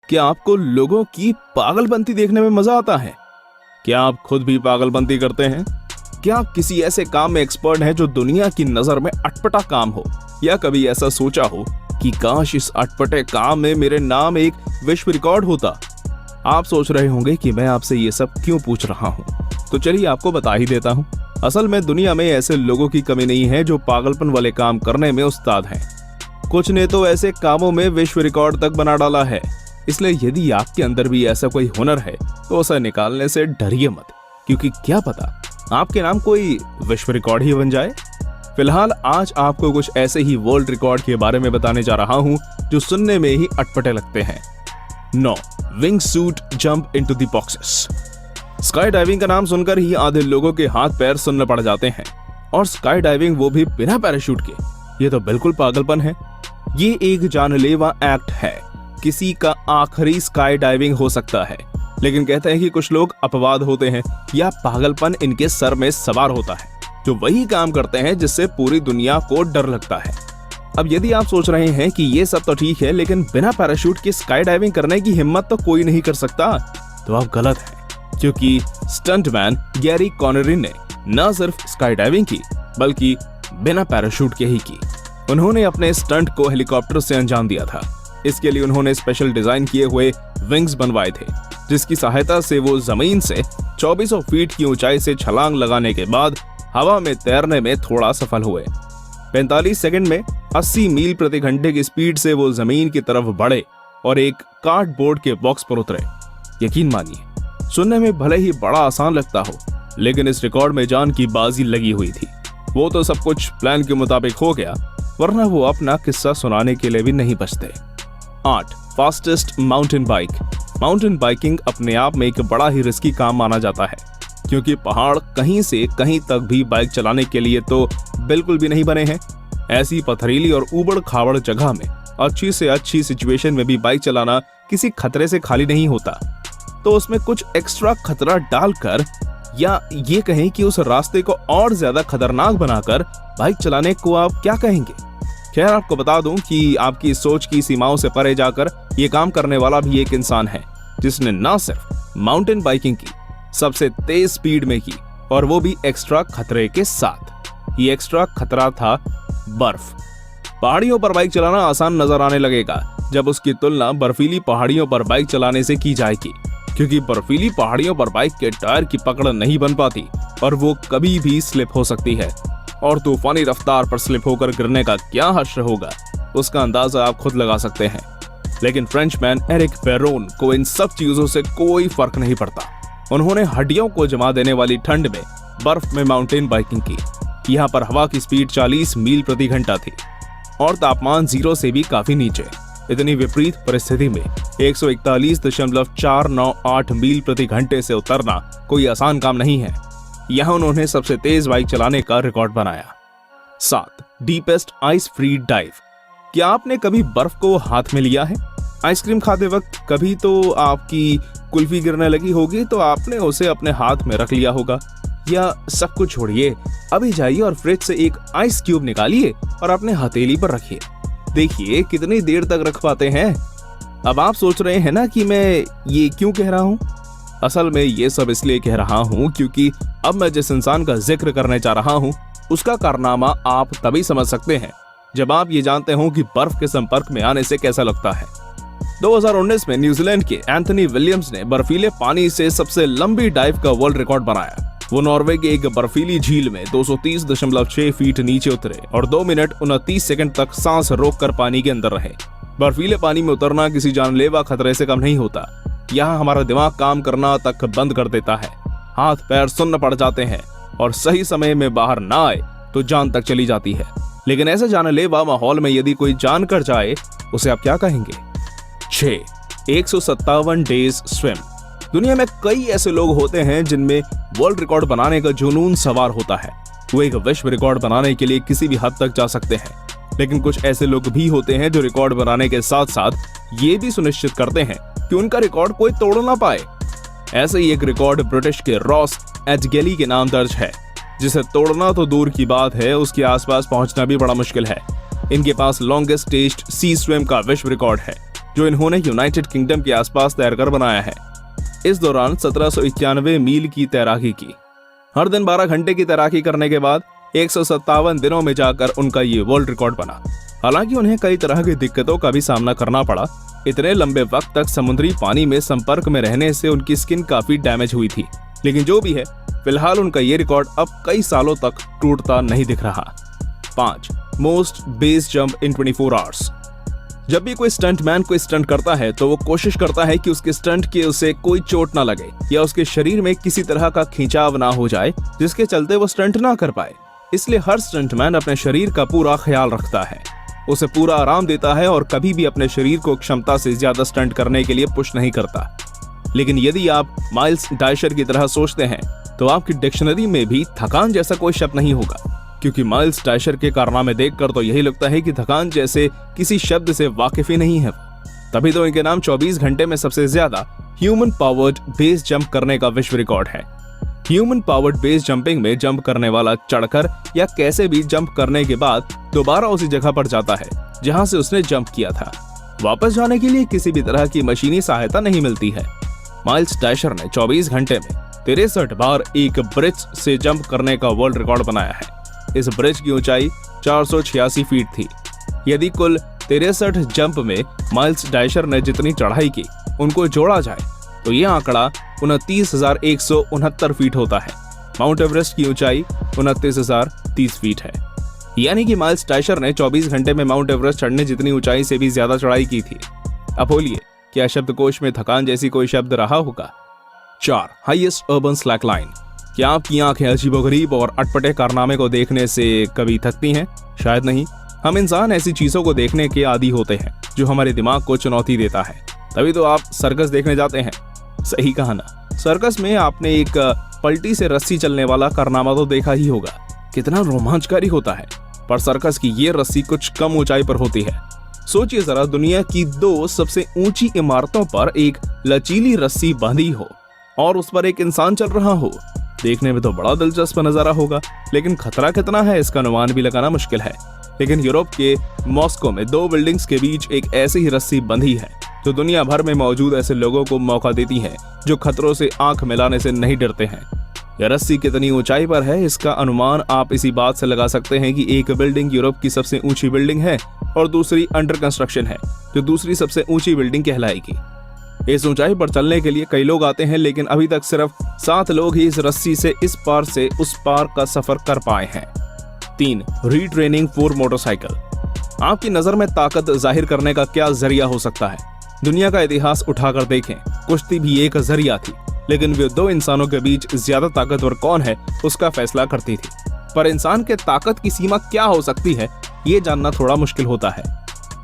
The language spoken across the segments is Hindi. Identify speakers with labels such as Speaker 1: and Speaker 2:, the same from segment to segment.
Speaker 1: क्या आपको लोगों की पागलपंती देखने में मजा आता है? क्या आप खुद भी पागलपंती करते हैं? क्या आप किसी ऐसे काम में एक्सपर्ट हैं जो दुनिया की नजर में अटपटा काम हो? या कभी ऐसा सोचा हो कि काश इस अटपटे काम में मेरे नाम एक विश्व रिकॉर्ड होता? आप सोच रहे होंगे कि मैं आपसे ये सब क्यों पूछ रहा हूँ, तो चलिए आपको बता ही देता हूँ। असल में दुनिया में ऐसे लोगों की कमी नहीं है जो पागलपन वाले काम करने में उस्ताद हैं। कुछ ने तो ऐसे कामों में विश्व रिकॉर्ड तक बना डाला है। इसलिए यदि आपके अंदर भी ऐसा कोई हुनर है तो उसे निकालने से डरिए मत, क्योंकि क्या पता आपके नाम कोई विश्व रिकॉर्ड ही बन जाए। फिलहाल आज आपको कुछ ऐसे ही वर्ल्ड रिकॉर्ड के बारे में बताने जा रहा हूं जो सुनने में ही अटपटे लगते हैं। 9. Wing suit jump into the boxes. Sky diving का नाम सुनकर ही आधे लोगों के हाथ पैर सुन्न पड़ जाते हैं, और स्काई डाइविंग वो भी बिना पैराशूट के। ये तो बिल्कुल पागलपन है। ये एक जानलेवा एक्ट है। किसी का आखिरी स्काई डाइविंग हो सकता है, लेकिन कहते हैं कि कुछ लोग अपवाद होते हैं या पागलपन इनके सर में सवार होता है, जो वही काम करते हैं जिससे पूरी दुनिया को डर लगता है। अब यदि आप सोच रहे हैं कि ये सब तो ठीक है, लेकिन बिना पैराशूट के स्काई डाइविंग करने की हिम्मत तो कोई नहीं कर सकता, तो आप गलत हैं। क्योंकि स्टंटमैन गैरी कॉनरी ने न सिर्फ स्काई डाइविंग की, बल्कि बिना पैराशूट के ही की। उन्होंने अपने स्टंट को हेलीकॉप्टर से अंजाम दिया था। इसके लिए उन्होंने स्पेशल डिजाइन किए हुए विंग्स बनवाए थे, जिसकी सहायता से वो जमीन से 2400 फीट की ऊंचाई से छलांग लगाने के बाद हवा में तैरने में थोड़ा सफल हुए। 45 सेकंड में 80 मील प्रति घंटे की स्पीड से वो जमीन की तरफ बढ़े और एक कार्डबोर्ड के बॉक्स पर उतरे। यकीन मानिए, सुनने में भले ही बड़ा आसान लगता हो, लेकिन इस रिकॉर्ड में जान की बाजी लगी हुई थी। वो तो सब कुछ प्लान के मुताबिक हो गया, वरना वो अपना किस्सा सुनाने के लिए भी नहीं बचते। 8. Fastest mountain bike. Mountain biking अपने आप में एक बड़ा ही रिस्की काम माना जाता है, क्योंकि पहाड़ कहीं से कहीं तक भी बाइक चलाने के लिए तो बिल्कुल भी नहीं बने हैं। ऐसी पथरीली और ऊबड़ खाबड़ जगह में अच्छी से अच्छी सिचुएशन में भी बाइक चलाना किसी खतरे से खाली नहीं होता। तो उसमें कुछ एक्स्ट्रा खतरा डालकर, या ये कहें कि उस रास्ते को और ज्यादा खतरनाक बनाकर बाइक चलाने को आप क्या कहेंगे? खैर, आपको बता दूं कि आपकी सोच की सीमाओं से परे जाकर ये काम करने वाला भी एक इंसान है, जिसने न सिर्फ माउंटेन बाइकिंग की, सबसे तेज स्पीड में की, और वो भी एक्स्ट्रा खतरे के साथ। ये एक्स्ट्रा खतरा था बर्फ। पहाड़ियों पर बाइक चलाना आसान नजर आने लगेगा जब उसकी तुलना बर्फीली पहाड़ियों पर बाइक चलाने से की जाएगी, क्योंकि बर्फीली पहाड़ियों पर बाइक के टायर की पकड़ नहीं बन पाती और वो कभी भी स्लिप हो सकती है, और तूफानी रफ्तार पर स्लिप होकर गिरने का क्या हश्र होगा, उसका अंदाजा आप खुद लगा सकते हैं। लेकिन फ्रेंचमैन एरिक पेरोन को इन सब चीजों से कोई फर्क नहीं पड़ता। उन्होंने हड्डियों को जमा देने वाली ठंड में बर्फ में माउंटेन बाइकिंग की। यहाँ पर हवा की स्पीड 40 मील प्रति घंटा थी और तापमान 0 से भी काफी नीचे। इतनी विपरीत परिस्थिति में 141.498 मील प्रति घंटे से उतरना कोई आसान काम नहीं है। यहाँ उन्होंने सबसे तेज बाइक चलाने का रिकॉर्ड बनाया। 7. Deepest ice free dive. क्या आपने कभी बर्फ को हाथ में लिया है? आइसक्रीम खाते वक्त कभी तो आपकी कुल्फी गिरने लगी होगी तो आपने उसे अपने हाथ में रख लिया होगा। या सब कुछ छोड़िए, अभी जाइए और फ्रिज से एक आइस क्यूब निकालिए और अपने हथेली पर रखिए। देखिए कितनी देर तक रख पाते हैं। अब आप सोच रहे हैं ना कि मैं ये क्यों कह रहा हूँ? असल में ये सब इसलिए कह रहा हूँ क्योंकि अब मैं जिस इंसान का जिक्र करने जा रहा हूँ उसका कारनामा आप तभी समझ सकते हैं जब आप ये जानते हो कि बर्फ के संपर्क में आने से कैसा लगता है। 2019 में न्यूजीलैंड के एंथनी विलियम्स ने बर्फीले पानी से सबसे लंबी डाइव का वर्ल्ड रिकॉर्ड बनाया। वो नॉर्वे के एक बर्फीली झील में 230.6 फीट नीचे उतरे और 2 मिनट 29 सेकंड तक सांस रोककर पानी के अंदर रहे। बर्फीले पानी में उतरना किसी जानलेवा खतरे से कम नहीं होता। यहाँ हमारा दिमाग काम करना तक बंद कर देता है, हाथ पैर सुन्न पड़ जाते हैं और सही समय में बाहर ना आए तो जान तक चली जाती है। लेकिन ऐसे जानलेवा माहौल में यदि कोई जान कर जाए उसे आप क्या कहेंगे? 6. 157 डेज स्विम। दुनिया में कई ऐसे लोग होते हैं जिनमें वर्ल्ड रिकॉर्ड बनाने का जुनून सवार होता है। वो एक विश्व रिकॉर्ड बनाने के लिए किसी भी हद तक जा सकते हैं। लेकिन कुछ ऐसे लोग भी होते हैं जो रिकॉर्ड बनाने के साथ साथ ये भी सुनिश्चित करते हैं कि उनका रिकॉर्ड कोई तोड़ ना पाए। ऐसे ही एक रिकॉर्ड ब्रिटिश के रॉस एडगेली के नाम दर्ज है, जिसे तोड़ना तो दूर की बात है, उसके आसपास पहुंचना भी बड़ा मुश्किल है। इनके पास लॉन्गेस्ट टेस्ट सी स्विम का विश्व रिकॉर्ड है, जो इन्होंने यूनाइटेड किंगडम के आसपास तैरकर बनाया है। इस दौरान 1791 मील की तैराकी की। हर दिन 12 घंटे की तैराकी करने के बाद 157 दिनों में जाकर उनका ये वर्ल्ड रिकॉर्ड बना। हालांकि उन्हें कई तरह की दिक्कतों का भी सामना करना पड़ा। इतने लंबे वक्त तक समुद्री पानी में संपर्क में रहने से उनकी स्किन काफी डैमेज हुई थी। लेकिन जो भी है, फिलहाल उनका ये रिकॉर्ड अब कई सालों तक टूटता नहीं दिख रहा। 5. Most base jump in 24 hours. जब भी कोई स्टंटमैन कोई स्टंट करता है तो वो कोशिश करता है कि उसके स्टंट के उसे कोई चोट ना लगे या उसके शरीर में किसी तरह का खिंचाव ना हो जाए जिसके चलते वो स्टंट ना कर पाए। इसलिए हर स्टंटमैन अपने शरीर का पूरा ख्याल रखता है, उसे पूरा आराम देता है और कभी भी अपने शरीर को क्षमता से ज्यादा स्टंट करने के लिए पुश नहीं करता। लेकिन यदि आप माइल्स डाइशर की तरह सोचते हैं तो आपकी डिक्शनरी में भी थकान जैसा कोई शब्द नहीं होगा, क्योंकि माइल्स डाइशर के कारनामे देखकर तो यही लगता है कि थकान जैसे किसी शब्द से वाकिफ ही नहीं है। तभी तो इनके नाम 24 घंटे में सबसे ज्यादा ह्यूमन पावर्ड बेस जंप करने का विश्व रिकॉर्ड है। ह्यूमन पावर्ड बेस जंपिंग में जंप करने वाला चढ़कर या कैसे भी जंप करने के बाद दोबारा उसी जगह पर जाता है जहां से उसने जंप किया था। वापस जाने के लिए किसी भी तरह की मशीनी सहायता नहीं मिलती है। माइल्स डाइशर ने 24 घंटे में 63 बार एक ब्रिज से जंप करने का वर्ल्ड रिकॉर्ड बनाया है। इस ब्रिज की ऊंचाई 486 फीट थी। यदि कुल 63 जंप में माइल्स डाइशर ने जितनी चढ़ाई की उनको जोड़ा जाए तो यह आंकड़ा 29,169 फीट होता है। माउंट एवरेस्ट की ऊंचाई 29,030 फीट है। यानी कि माइल्स डाइशर ने 24 घंटे में माउंट एवरेस्ट चढ़ने जितनी ऊंचाई से भी ज्यादा चढ़ाई की थी। अब बोलिए, क्या शब्दकोश में थकान जैसी कोई शब्द रहा होगा? 4. Highest urban slack line. क्या आपकी आंखें अजीबोगरीब और अटपटे कारनामे को देखने से कभी थकती हैं? शायद नहीं। हम इंसान ऐसी चीजों को देखने के आदी होते हैं जो हमारे दिमाग को चुनौती देता है। तभी तो आप सर्कस देखने जाते हैं। सही कहा ना। सर्कस में आपने एक पलटी से रस्सी चलने वाला कारनामा तो देखा ही होगा, कितना रोमांचकारी होता है। पर सर्कस की ये रस्सी कुछ कम ऊंचाई पर होती है। सोचिए जरा, दुनिया की 2 सबसे ऊंची इमारतों पर एक लचीली रस्सी बांधी हो और उस पर एक इंसान चल रहा हो। देखने में तो बड़ा दिलचस्प नजारा होगा, लेकिन खतरा कितना है इसका अनुमान भी लगाना मुश्किल है। लेकिन यूरोप के मॉस्को में 2 बिल्डिंग्स के बीच एक ऐसी ही रस्सी बंधी है जो दुनिया भर में मौजूद ऐसे लोगों को मौका देती है जो खतरों से आंख मिलाने से नहीं डरते हैं। यह रस्सी कितनी ऊंचाई पर है इसका अनुमान आप इसी बात से लगा सकते हैं कि एक बिल्डिंग यूरोप की सबसे ऊंची बिल्डिंग है और दूसरी अंडर कंस्ट्रक्शन है जो दूसरी सबसे ऊंची बिल्डिंग कहलाएगी। इस ऊंचाई पर चलने के लिए कई लोग आते हैं, लेकिन अभी तक सिर्फ 7 लोग ही इस रस्सी से इस पार से उस पार का सफर कर पाए हैं। 3. Retraining for motorcycle. आपकी नजर में ताकत जाहिर करने का क्या जरिया हो सकता है? दुनिया का इतिहास उठाकर देखें, कुश्ती भी एक जरिया थी, लेकिन वे 2 इंसानों के बीच ज्यादा ताकतवर कौन है उसका फैसला करती थी। पर इंसान के ताकत की सीमा क्या हो सकती है ये जानना थोड़ा मुश्किल होता है।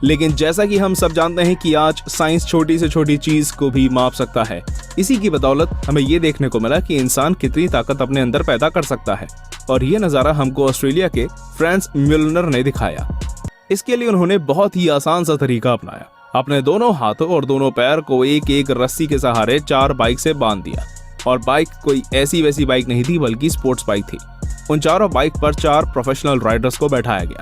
Speaker 1: लेकिन जैसा कि हम सब जानते हैं कि आज साइंस छोटी से छोटी चीज को भी माप सकता है। इसी की बदौलत हमें ये देखने को मिला कि इंसान कितनी ताकत अपने अंदर पैदा कर सकता है, और ये नजारा हमको ऑस्ट्रेलिया के फ्रांस म्यूलनर ने दिखाया। इसके लिए उन्होंने बहुत ही आसान सा तरीका अपनाया। अपने दोनों हाथों और दोनों पैर को एक एक रस्सी के सहारे 4 बाइक से बांध दिया, और बाइक कोई ऐसी वैसी बाइक नहीं थी बल्कि स्पोर्ट्स बाइक थी। उन चारों बाइक पर 4 प्रोफेशनल राइडर्स को बैठाया गया।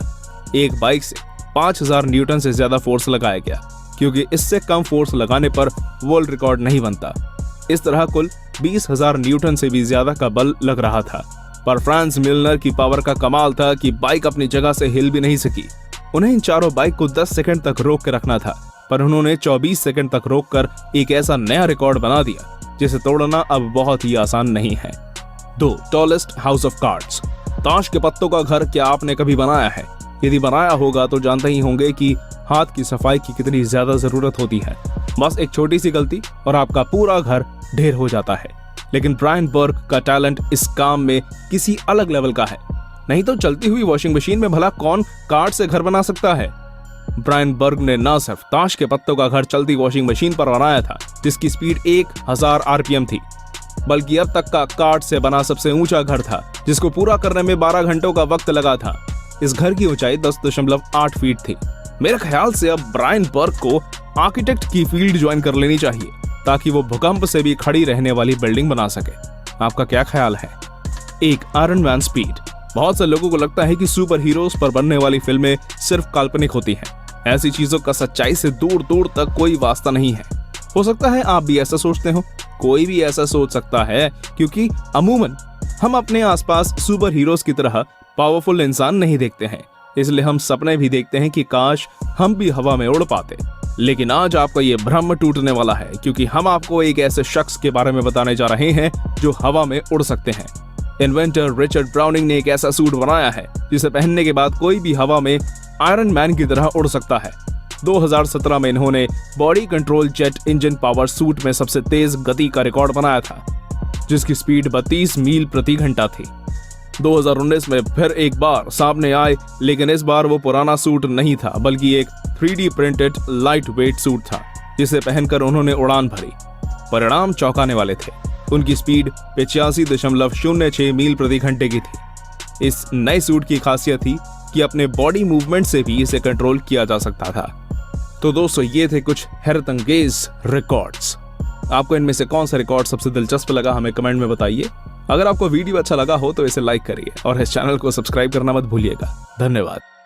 Speaker 1: एक बाइक से 5000 न्यूटन से ज्यादा फोर्स लगाया गया, क्योंकि इससे कम फोर्स लगाने पर वर्ल्ड रिकॉर्ड नहीं बनता। इस तरह कुल 20,000 न्यूटन से भी ज्यादा का बल लग रहा था। पर फ्रांस मिलनर की पावर का कमाल था कि बाइक अपनी जगह से हिल भी नहीं सकी। उन्हें इन चारों बाइक को 10 सेकंड तक रोक के रखना था, पर उन्होंने 24 सेकंड तक रोककर एक ऐसा नया रिकॉर्ड बना दिया जिसे तोड़ना अब बहुत ही आसान नहीं है। 2. Tallest house of cards. ताश के पत्तों का घर क्या आपने कभी बनाया है? यदि बनाया होगा तो जानते ही होंगे कि हाथ की सफाई की कितनी ज्यादा जरूरत होती है। बस एक छोटी सी गलती और आपका पूरा घर ढेर हो जाता है। लेकिन ब्रायन बर्ग का टैलेंट इस काम में किसी अलग लेवल का है। नहीं तो चलती हुई वॉशिंग मशीन में भला कौन कार्ड से घर बना सकता है? ब्रायन बर्ग ने न सिर्फ ताश के पत्तों का घर चलती वॉशिंग मशीन पर बनाया था जिसकी स्पीड 1000 RPM थी, बल्कि अब तक का कार्ड से बना सबसे ऊंचा घर था जिसको पूरा करने में 12 घंटों का वक्त लगा था। इस घर की ऊंचाई 10.8 फीट थी। मेरे ख्याल से अब ब्रायन बर्ग को आर्किटेक्ट की फील्ड ज्वाइन कर लेनी चाहिए ताकि वो भूकंप से भी खड़ी रहने वाली बिल्डिंग बना सके। आपका क्या ख्याल है? 1. Iron man speed. बहुत से लोगों को लगता है कि सुपर हीरोज पर बनने वाली फिल्में सिर्फ काल्पनिक होती हैं, ऐसी चीजों का सच्चाई से दूर दूर तक कोई वास्ता नहीं है। हो सकता है आप भी ऐसा सोचते हो, कोई भी ऐसा सोच सकता है, क्योंकि अमूमन हम अपने आसपास सुपर हीरोज की तरह पावरफुल इंसान नहीं देखते हैं, इसलिए हम सपने भी देखते हैं कि काश हम भी हवा में उड़ पाते। लेकिन आज आपका ये भ्रम टूटने वाला है, क्योंकि हम आपको एक ऐसे शख्स के बारे में बताने जा रहे हैं जो हवा में उड़ सकते हैं। इन्वेंटर रिचर्ड ब्राउनिंग ने एक ऐसा सूट बनाया है जिसे पहनने के बाद कोई भी हवा में आयरन मैन की तरह उड़ सकता है। 2017 में इन्होंने body control jet engine power suit में सबसे तेज गति का रिकॉर्ड बनाया था, जिसकी स्पीड 32 मील प्रति घंटा थी। 2019 में फिर एक बार सामने आए, लेकिन इस बार वो पुराना सूट नहीं था, बल्कि एक 3D printed light weight suit था, जिसे पहनकर उन्होंने उड़ान भरी। परिणाम चौंकाने वाले थे। उनकी स्पीड 85.06 मील प्रति घंटे की थी। इस नए सूट की खासियत थी कि अपने बॉडी मूवमेंट से भी इसे कंट्रोल किया जा सकता था। तो दोस्तों, ये थे कुछ हैरतअंगेज रिकॉर्ड्स। आपको इनमें से कौन सा रिकॉर्ड सबसे दिलचस्प लगा, हमें कमेंट में बताइए। अगर आपको वीडियो अच्छा लगा हो तो इसे लाइक करिए और इस चैनल को सब्सक्राइब करना मत भूलिएगा। धन्यवाद।